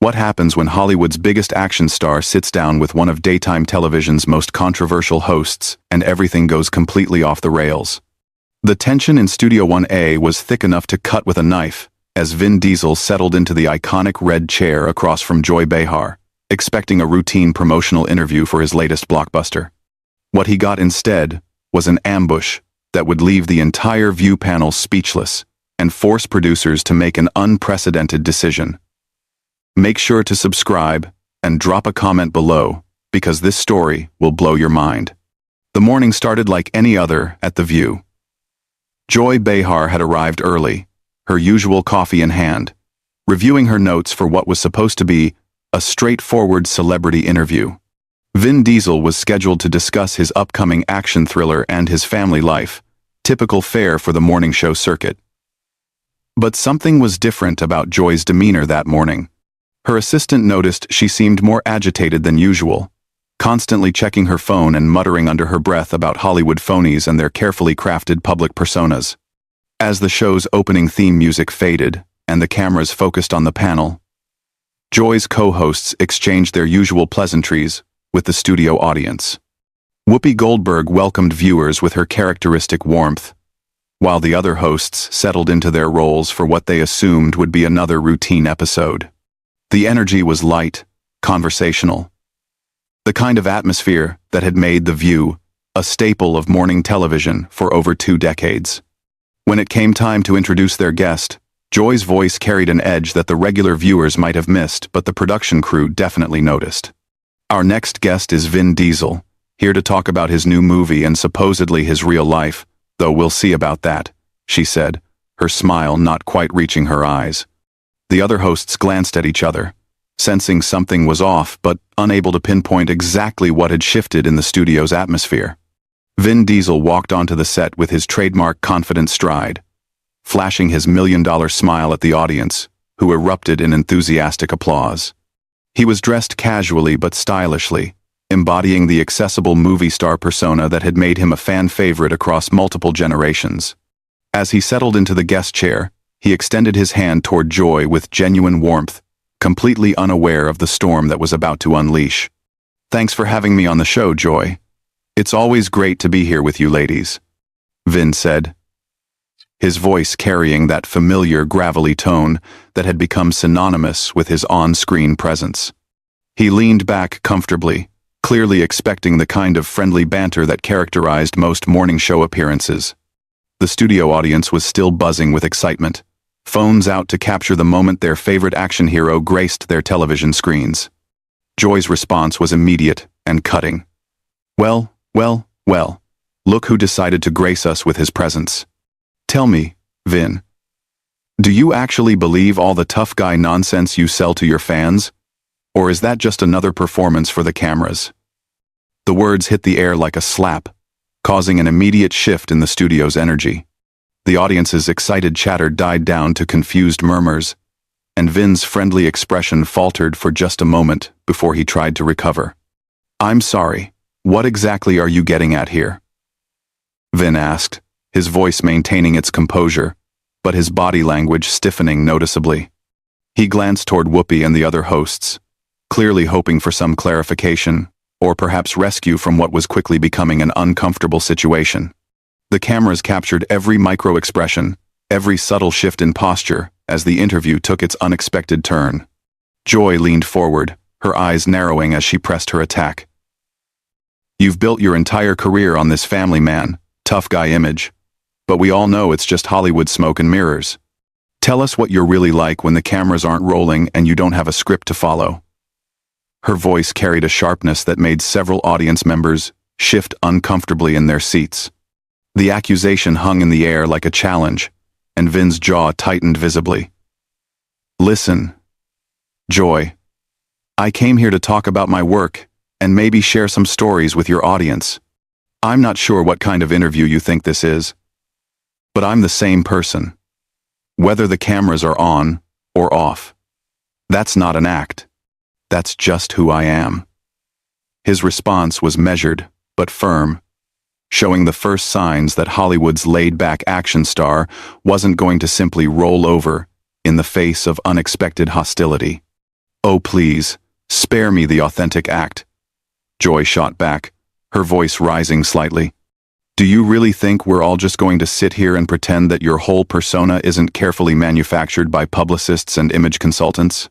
What happens when Hollywood's biggest action star sits down with one of daytime television's most controversial hosts and everything goes completely off the rails? The tension in Studio 1A was thick enough to cut with a knife as Vin Diesel settled into the iconic red chair across from Joy Behar, expecting a routine promotional interview for his latest blockbuster. What he got instead was an ambush that would leave the entire view panel speechless and force producers to make an unprecedented decision. Make sure to subscribe and drop a comment below because this story will blow your mind. The morning started like any other at The View. Joy Behar had arrived early, her usual coffee in hand, reviewing her notes for what was supposed to be a straightforward celebrity interview. Vin Diesel was scheduled to discuss his upcoming action thriller and his family life, typical fare for the morning show circuit. But something was different about Joy's demeanor that morning. Her assistant noticed she seemed more agitated than usual, constantly checking her phone and muttering under her breath about Hollywood phonies and their carefully crafted public personas. As the show's opening theme music faded and the cameras focused on the panel, Joy's co-hosts exchanged their usual pleasantries with the studio audience. Whoopi Goldberg welcomed viewers with her characteristic warmth, while the other hosts settled into their roles for what they assumed would be another routine episode. The energy was light, conversational. The kind of atmosphere that had made The View a staple of morning television for over 2 decades. When it came time to introduce their guest, Joy's voice carried an edge that the regular viewers might have missed, but the production crew definitely noticed. Our next guest is Vin Diesel, here to talk about his new movie and supposedly his real life, though we'll see about that, she said, her smile not quite reaching her eyes. The other hosts glanced at each other, sensing something was off but unable to pinpoint exactly what had shifted in the studio's atmosphere. Vin Diesel walked onto the set with his trademark confident stride, flashing his million-dollar smile at the audience, who erupted in enthusiastic applause. He was dressed casually but stylishly, embodying the accessible movie star persona that had made him a fan favorite across multiple generations. As he settled into the guest chair, he extended his hand toward Joy with genuine warmth, completely unaware of the storm that was about to unleash. "Thanks for having me on the show, Joy. It's always great to be here with you ladies," Vin said, his voice carrying that familiar gravelly tone that had become synonymous with his on-screen presence. He leaned back comfortably, clearly expecting the kind of friendly banter that characterized most morning show appearances. The studio audience was still buzzing with excitement, phones out to capture the moment their favorite action hero graced their television screens. Joy's response was immediate and cutting. Well, look who decided to grace us with his presence. Tell me, Vin, do you actually believe all the tough guy nonsense you sell to your fans? Or is that just another performance for the cameras? The words hit the air like a slap, causing an immediate shift in the studio's energy. The audience's excited chatter died down to confused murmurs, and Vin's friendly expression faltered for just a moment before he tried to recover. "I'm sorry, what exactly are you getting at here?" Vin asked, his voice maintaining its composure, but his body language stiffening noticeably. He glanced toward Whoopi and the other hosts, clearly hoping for some clarification, or perhaps rescue from what was quickly becoming an uncomfortable situation. The cameras captured every micro-expression, every subtle shift in posture, as the interview took its unexpected turn. Joy leaned forward, her eyes narrowing as she pressed her attack. "You've built your entire career on this family man, tough guy image, but we all know it's just Hollywood smoke and mirrors. Tell us what you're really like when the cameras aren't rolling and you don't have a script to follow." Her voice carried a sharpness that made several audience members shift uncomfortably in their seats. The accusation hung in the air like a challenge, and Vin's jaw tightened visibly. "Listen, Joy, I came here to talk about my work and maybe share some stories with your audience. I'm not sure what kind of interview you think this is, but I'm the same person, whether the cameras are on or off. That's not an act. That's just who I am." His response was measured but firm, showing the first signs that Hollywood's laid-back action star wasn't going to simply roll over in the face of unexpected hostility. Oh please, spare me the authentic act. Joy shot back, her voice rising slightly. Do you really think we're all just going to sit here and pretend that your whole persona isn't carefully manufactured by publicists and image consultants?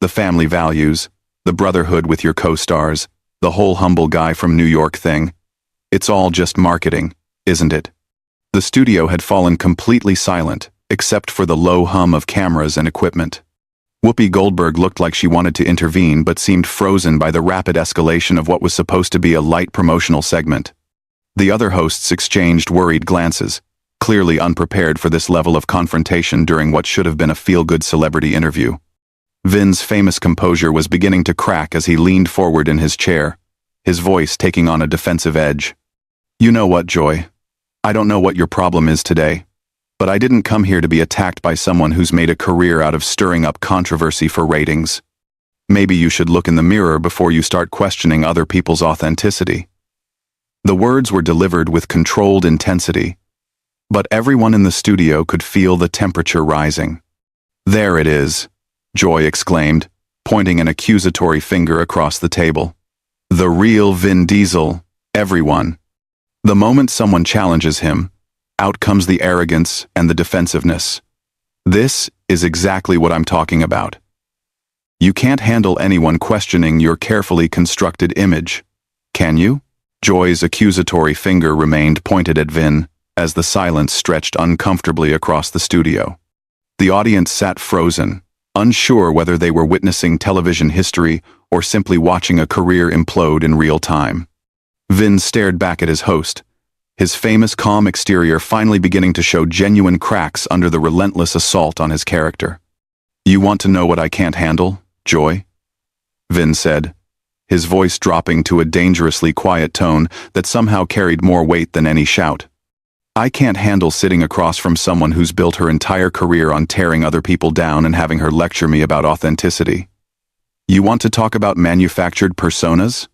The family values, the brotherhood with your co-stars, the whole humble guy from New York thing. It's all just marketing, isn't it? The studio had fallen completely silent, except for the low hum of cameras and equipment. Whoopi Goldberg looked like she wanted to intervene but seemed frozen by the rapid escalation of what was supposed to be a light promotional segment. The other hosts exchanged worried glances, clearly unprepared for this level of confrontation during what should have been a feel-good celebrity interview. Vin's famous composure was beginning to crack as he leaned forward in his chair, his voice taking on a defensive edge. You know what, Joy? I don't know what your problem is today, but I didn't come here to be attacked by someone who's made a career out of stirring up controversy for ratings. Maybe you should look in the mirror before you start questioning other people's authenticity. The words were delivered with controlled intensity, but everyone in the studio could feel the temperature rising. There it is, Joy exclaimed, pointing an accusatory finger across the table. The real Vin Diesel, everyone. The moment someone challenges him, out comes the arrogance and the defensiveness. This is exactly what I'm talking about. You can't handle anyone questioning your carefully constructed image, can you? Joy's accusatory finger remained pointed at Vin as the silence stretched uncomfortably across the studio. The audience sat frozen, unsure whether they were witnessing television history or simply watching a career implode in real time. Vin stared back at his host, his famous calm exterior finally beginning to show genuine cracks under the relentless assault on his character. You want to know what I can't handle, Joy? Vin said, his voice dropping to a dangerously quiet tone that somehow carried more weight than any shout. I can't handle sitting across from someone who's built her entire career on tearing other people down and having her lecture me about authenticity. You want to talk about manufactured personas?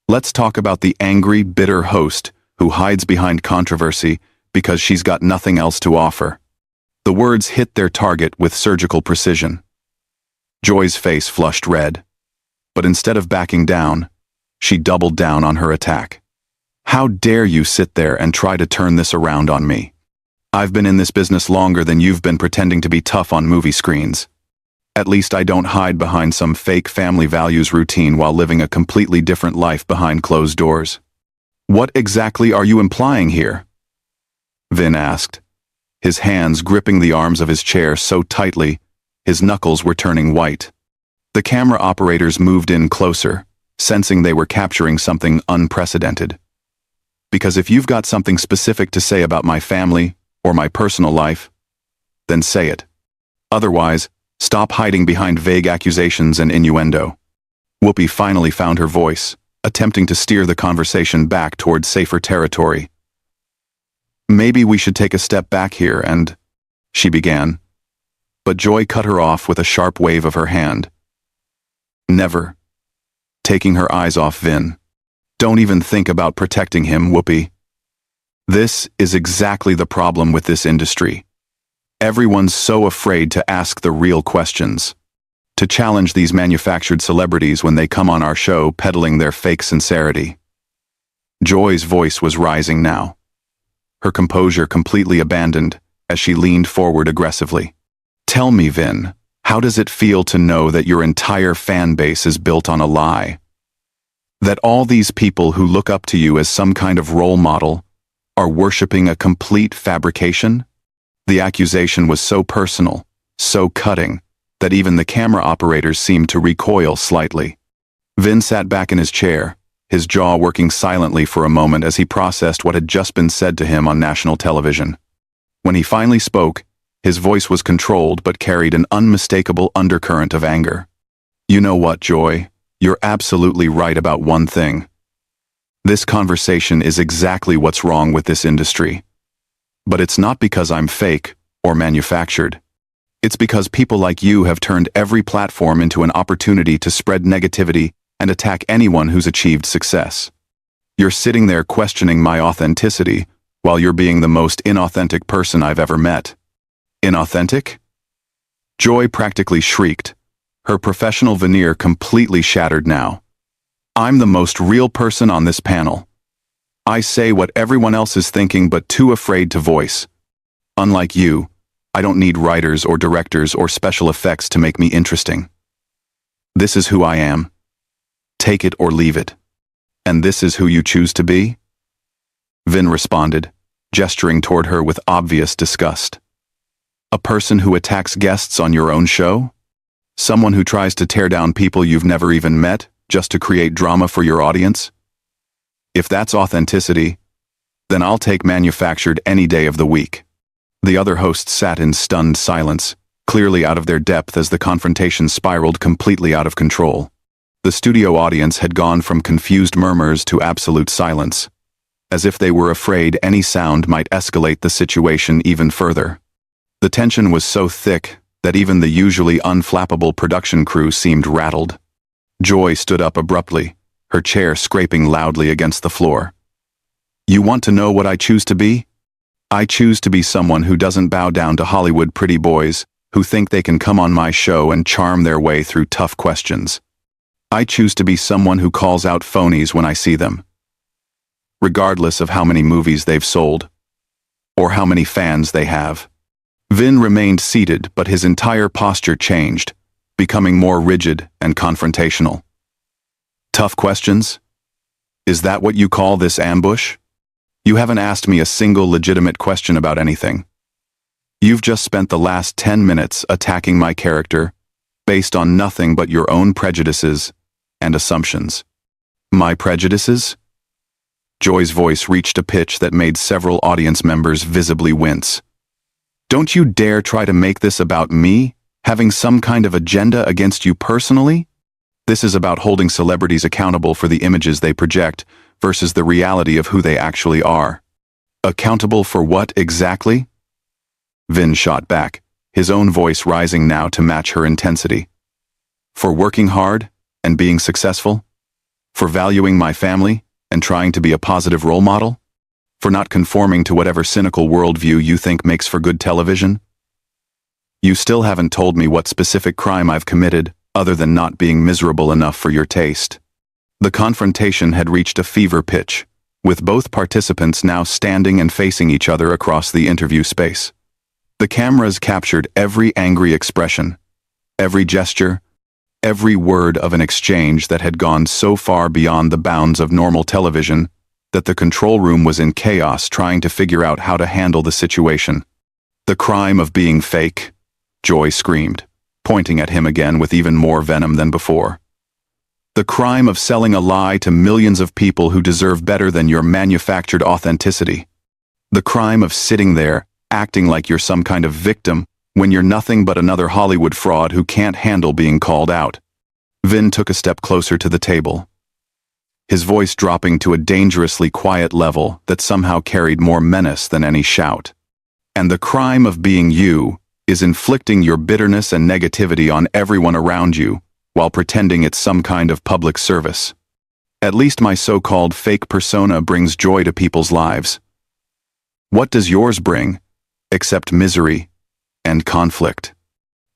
Let's talk about the angry, bitter host who hides behind controversy because she's got nothing else to offer. The words hit their target with surgical precision. Joy's face flushed red, but instead of backing down, she doubled down on her attack. How dare you sit there and try to turn this around on me? I've been in this business longer than you've been pretending to be tough on movie screens. At least I don't hide behind some fake family values routine while living a completely different life behind closed doors. What exactly are you implying here? Vin asked, his hands gripping the arms of his chair so tightly, his knuckles were turning white. The camera operators moved in closer, sensing they were capturing something unprecedented. Because if you've got something specific to say about my family or my personal life, then say it. Otherwise, stop hiding behind vague accusations and innuendo. Whoopi finally found her voice, attempting to steer the conversation back toward safer territory. Maybe we should take a step back here and... she began. But Joy cut her off with a sharp wave of her hand. Never. Taking her eyes off Vin. Don't even think about protecting him, Whoopi. This is exactly the problem with this industry. Everyone's so afraid to ask the real questions, to challenge these manufactured celebrities when they come on our show peddling their fake sincerity. Joy's voice was rising now, her composure completely abandoned as she leaned forward aggressively. Tell me, Vin, how does it feel to know that your entire fan base is built on a lie? That all these people who look up to you as some kind of role model are worshipping a complete fabrication? The accusation was so personal, so cutting, that even the camera operators seemed to recoil slightly. Vin sat back in his chair, his jaw working silently for a moment as he processed what had just been said to him on national television. When he finally spoke, his voice was controlled but carried an unmistakable undercurrent of anger. You know what, Joy? You're absolutely right about one thing. This conversation is exactly what's wrong with this industry. But it's not because I'm fake or manufactured. It's because people like you have turned every platform into an opportunity to spread negativity and attack anyone who's achieved success. You're sitting there questioning my authenticity while you're being the most inauthentic person I've ever met. Inauthentic? Joy practically shrieked, her professional veneer completely shattered now. I'm the most real person on this panel. I say what everyone else is thinking but too afraid to voice. Unlike you, I don't need writers or directors or special effects to make me interesting. This is who I am. Take it or leave it. And this is who you choose to be? Vin responded, gesturing toward her with obvious disgust. A person who attacks guests on your own show? Someone who tries to tear down people you've never even met just to create drama for your audience? If that's authenticity, then I'll take manufactured any day of the week. The other hosts sat in stunned silence, clearly out of their depth as the confrontation spiraled completely out of control. The studio audience had gone from confused murmurs to absolute silence, as if they were afraid any sound might escalate the situation even further. The tension was so thick that even the usually unflappable production crew seemed rattled. Joy stood up abruptly, her chair scraping loudly against the floor. You want to know what I choose to be? I choose to be someone who doesn't bow down to Hollywood pretty boys who think they can come on my show and charm their way through tough questions. I choose to be someone who calls out phonies when I see them, regardless of how many movies they've sold or how many fans they have. Vin remained seated, but his entire posture changed, becoming more rigid and confrontational. Tough questions? Is that what you call this ambush? You haven't asked me a single legitimate question about anything. You've just spent the last 10 minutes attacking my character based on nothing but your own prejudices and assumptions. My prejudices? Joy's voice reached a pitch that made several audience members visibly wince. Don't you dare try to make this about me, having some kind of agenda against you personally? This is about holding celebrities accountable for the images they project versus the reality of who they actually are. Accountable for what exactly? Vin shot back, his own voice rising now to match her intensity. For working hard and being successful? For valuing my family and trying to be a positive role model? For not conforming to whatever cynical worldview you think makes for good television? You still haven't told me what specific crime I've committed, other than not being miserable enough for your taste. The confrontation had reached a fever pitch, with both participants now standing and facing each other across the interview space. The cameras captured every angry expression, every gesture, every word of an exchange that had gone so far beyond the bounds of normal television that the control room was in chaos trying to figure out how to handle the situation. The crime of being fake, Joy screamed, pointing at him again with even more venom than before. The crime of selling a lie to millions of people who deserve better than your manufactured authenticity. The crime of sitting there, acting like you're some kind of victim when you're nothing but another Hollywood fraud who can't handle being called out. Vin took a step closer to the table, his voice dropping to a dangerously quiet level that somehow carried more menace than any shout. And the crime of being you is inflicting your bitterness and negativity on everyone around you while pretending it's some kind of public service. At least my so-called fake persona brings joy to people's lives. What does yours bring, except misery and conflict?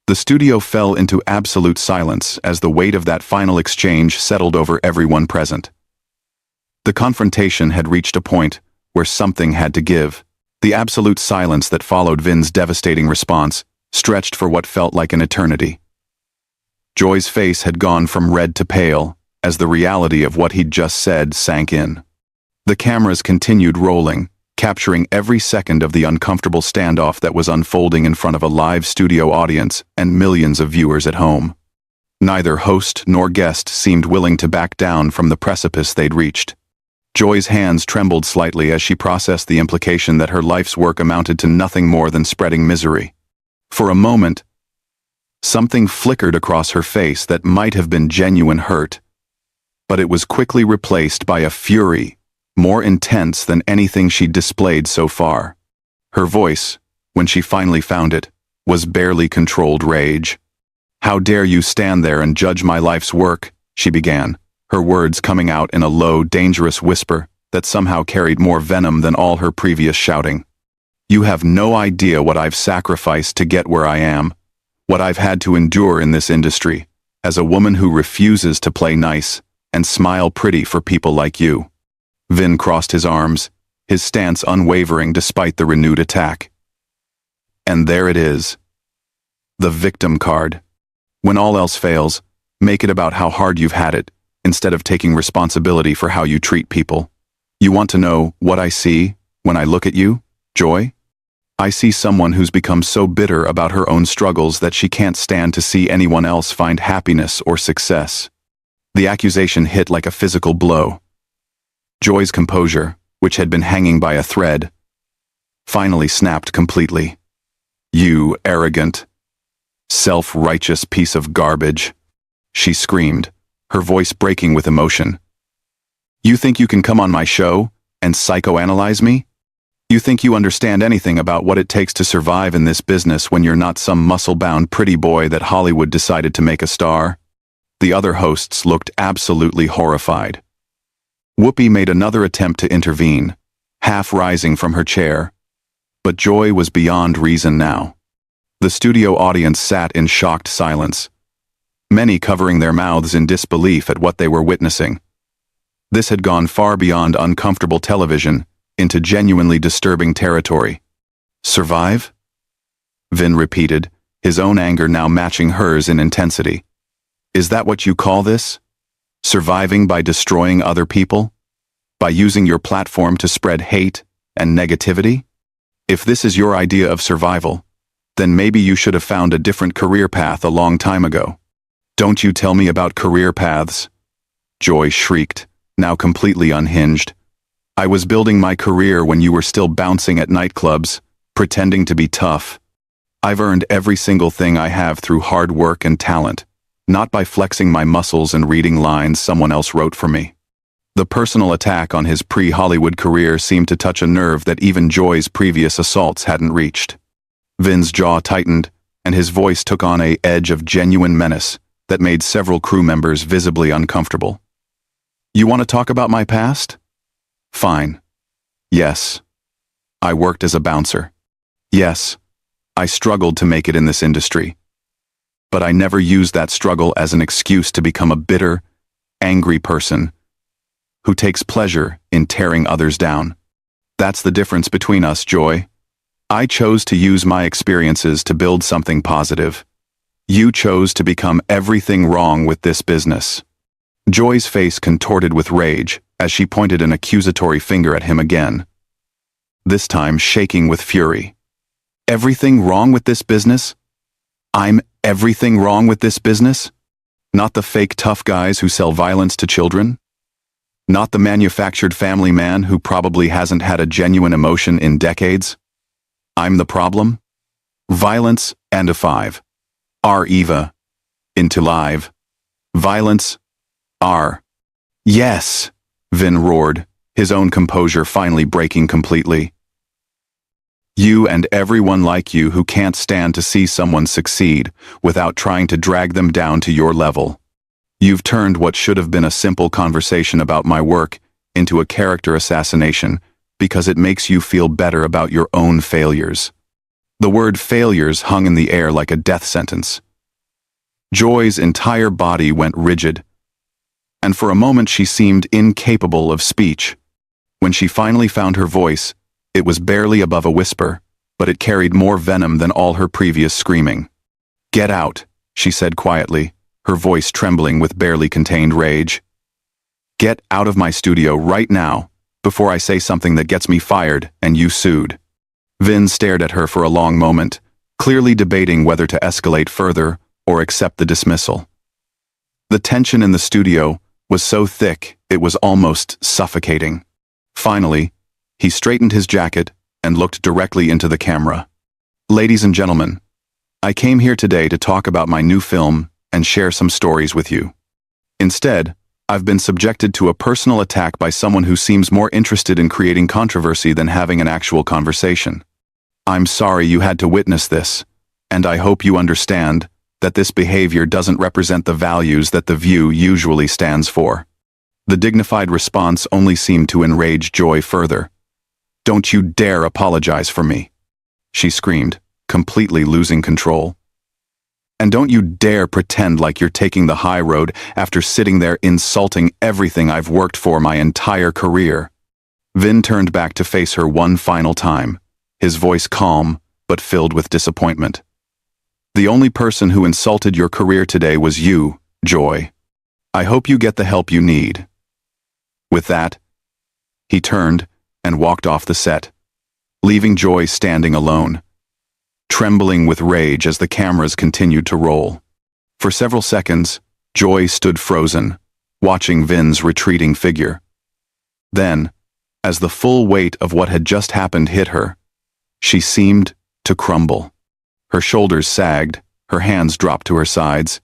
The studio fell into absolute silence as the weight of that final exchange settled over everyone present. The confrontation had reached a point where something had to give. The absolute silence that followed Vin's devastating response stretched for what felt like an eternity. Joy's face had gone from red to pale as the reality of what he'd just said sank in. The cameras continued rolling, capturing every second of the uncomfortable standoff that was unfolding in front of a live studio audience and millions of viewers at home. Neither host nor guest seemed willing to back down from the precipice they'd reached. Joy's hands trembled slightly as she processed the implication that her life's work amounted to nothing more than spreading misery. For a moment, something flickered across her face that might have been genuine hurt, but it was quickly replaced by a fury more intense than anything she'd displayed so far. Her voice, when she finally found it, was barely controlled rage. "How dare you stand there and judge my life's work?" she began, her words coming out in a low, dangerous whisper that somehow carried more venom than all her previous shouting. "You have no idea what I've sacrificed to get where I am, what I've had to endure in this industry, as a woman who refuses to play nice and smile pretty for people like you. Vin crossed his arms, his stance unwavering despite the renewed attack. And there it is. The victim card. When all else fails, make it about how hard you've had it, instead of taking responsibility for how you treat people. You want to know what I see when I look at you, Joy? I see someone who's become so bitter about her own struggles that she can't stand to see anyone else find happiness or success. The accusation hit like a physical blow. Joy's composure, which had been hanging by a thread, finally snapped completely. You arrogant, self-righteous piece of garbage, she screamed, her voice breaking with emotion. You think you can come on my show and psychoanalyze me? You think you understand anything about what it takes to survive in this business when you're not some muscle-bound pretty boy that Hollywood decided to make a star? The other hosts looked absolutely horrified. Whoopi made another attempt to intervene, half rising from her chair. But Joy was beyond reason now. The studio audience sat in shocked silence, many covering their mouths in disbelief at what they were witnessing. This had gone far beyond uncomfortable television into genuinely disturbing territory. Survive? Vin repeated, his own anger now matching hers in intensity. Is that what you call this? Surviving by destroying other people? By using your platform to spread hate and negativity? If this is your idea of survival, then maybe you should have found a different career path a long time ago. Don't you tell me about career paths, Joy shrieked, now completely unhinged. I was building my career when you were still bouncing at nightclubs, pretending to be tough. I've earned every single thing I have through hard work and talent, not by flexing my muscles and reading lines someone else wrote for me. The personal attack on his pre-Hollywood career seemed to touch a nerve that even Joy's previous assaults hadn't reached. Vin's jaw tightened, and his voice took on an edge of genuine menace that made several crew members visibly uncomfortable. You want to talk about my past? Fine. Yes. I worked as a bouncer. Yes. I struggled to make it in this industry. But I never used that struggle as an excuse to become a bitter, angry person who takes pleasure in tearing others down. That's the difference between us, Joy. I chose to use my experiences to build something positive. You chose to become everything wrong with this business. Joy's face contorted with rage as she pointed an accusatory finger at him again, this time shaking with fury. Everything wrong with this business? I'm everything wrong with this business? Not the fake tough guys who sell violence to children? Not the manufactured family man who probably hasn't had a genuine emotion in decades? I'm the problem? Violence and a 5. R Eva. Into live. Violence. R. Yes, Vin roared, his own composure finally breaking completely. You and everyone like you who can't stand to see someone succeed without trying to drag them down to your level. You've turned what should have been a simple conversation about my work into a character assassination because it makes you feel better about your own failures. The word failures hung in the air like a death sentence. Joy's entire body went rigid, and for a moment she seemed incapable of speech. When she finally found her voice, it was barely above a whisper, but it carried more venom than all her previous screaming. Get out, she said quietly, her voice trembling with barely contained rage. Get out of my studio right now, before I say something that gets me fired and you sued. Vin stared at her for a long moment, clearly debating whether to escalate further or accept the dismissal. The tension in the studio was so thick it was almost suffocating. Finally, he straightened his jacket and looked directly into the camera. Ladies and gentlemen, I came here today to talk about my new film and share some stories with you. Instead, I've been subjected to a personal attack by someone who seems more interested in creating controversy than having an actual conversation. I'm sorry you had to witness this, and I hope you understand that this behavior doesn't represent the values that The View usually stands for. The dignified response only seemed to enrage Joy further. Don't you dare apologize for me, she screamed, completely losing control. And don't you dare pretend like you're taking the high road after sitting there insulting everything I've worked for my entire career." Vin turned back to face her one final time, his voice calm but filled with disappointment. "The only person who insulted your career today was you, Joy. I hope you get the help you need." With that, he turned and walked off the set, leaving Joy standing alone, trembling with rage as the cameras continued to roll. For several seconds, Joy stood frozen, watching Vin's retreating figure. Then, as the full weight of what had just happened hit her, she seemed to crumble. Her shoulders sagged, her hands dropped to her sides,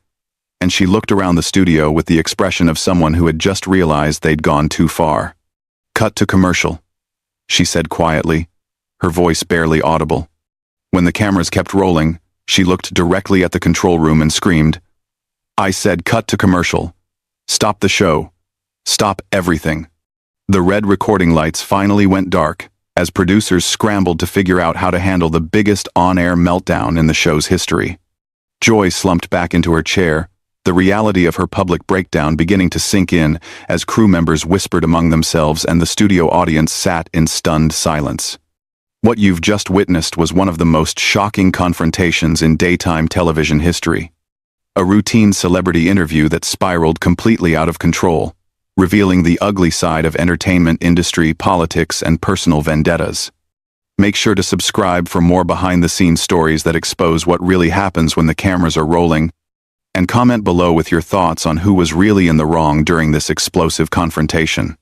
and she looked around the studio with the expression of someone who had just realized they'd gone too far. "Cut to commercial," she said quietly, her voice barely audible. When the cameras kept rolling, she looked directly at the control room and screamed, "I said cut to commercial. Stop the show. Stop everything." The red recording lights finally went dark as producers scrambled to figure out how to handle the biggest on-air meltdown in the show's history. Joy slumped back into her chair, the reality of her public breakdown beginning to sink in as crew members whispered among themselves and the studio audience sat in stunned silence. What you've just witnessed was one of the most shocking confrontations in daytime television history. A routine celebrity interview that spiraled completely out of control, revealing the ugly side of entertainment industry, politics, and personal vendettas. Make sure to subscribe for more behind-the-scenes stories that expose what really happens when the cameras are rolling, and comment below with your thoughts on who was really in the wrong during this explosive confrontation.